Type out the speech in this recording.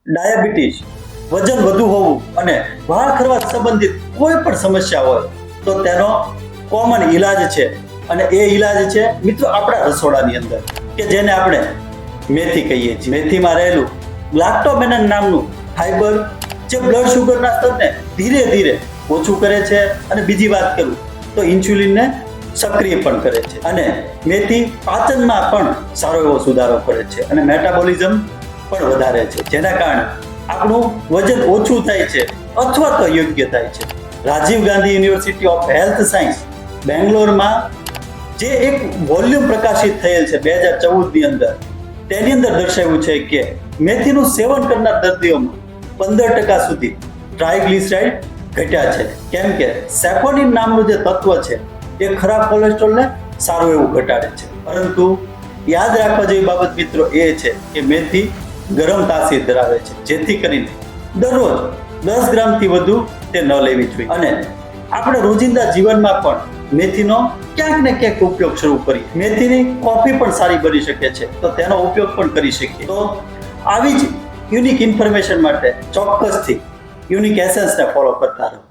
Diabetes, વજન વધુ હોવું અને વાળ ખરવા સંબંધિત કોઈ પણ સમસ્યા હોય તો તેનો કોમન ઈલાજ છે. અને એ ઈલાજ છે મિત્રો આપણા રસોડાની અંદર, કે જેને આપણે મેથી કહીએ છીએ. મેથીમાં રહેલું ગ્લાક્ટોમેનન નામનું ફાઈબર જે બ્લડ શુગરના સ્તરને ધીરે ધીરે ઓછું કરે છે. અને બીજી વાત કરું તો ઇન્સ્યુલિનને સક્રિય પણ કરે છે. અને મેથી પાચનમાં પણ સારો એવો સુધારો કરે છે અને મેટાબોલિઝમ પણ વધારે છે, જેના કારણે આપણું વજન ઓછું થાય છે અથવા તો યોગ્ય થાય છે. Rajiv Gandhi university of health science બેંગ્લોરમાં જે એક વોલ્યુમ પ્રકાશિત થયેલ છે 2014 ની અંદર, તેની અંદર દર્શાવ્યું છે કે મેથીનું સેવન કરનાર દર્દીઓમાં 15% સુધી ટ્રાઇગ્લિસરાઇડ ઘટ્યા છે. કેમ કે સેફોનિન નામનું જે તત્વ છે એ ખરાબ કોલેસ્ટ્રોલને સારું એવું ઘટાડે છે. પરંતુ યાદ રાખવા જેવી બાબત મિત્રો એ છે કે મેથી ગરમ તાસીર ધરાવે છે, જેથી કરીને દરરોજ 10 ગ્રામથી વધુ તે ન લેવી જોઈએ. અને આપણે રોજિંદા જીવનમાં પણ મેથીનો ક્યાંક ને ક્યાંક ઉપયોગ શરૂ કરીએ. મેથીની કોફી પણ સારી બની શકે છે, તો તેનો ઉપયોગ પણ કરી શકીએ. તો આવી જ યુનિક ઇન્ફોર્મેશન માટે ચોક્કસથી યુનિક એસેન્સને ફોલો કરતા રહો.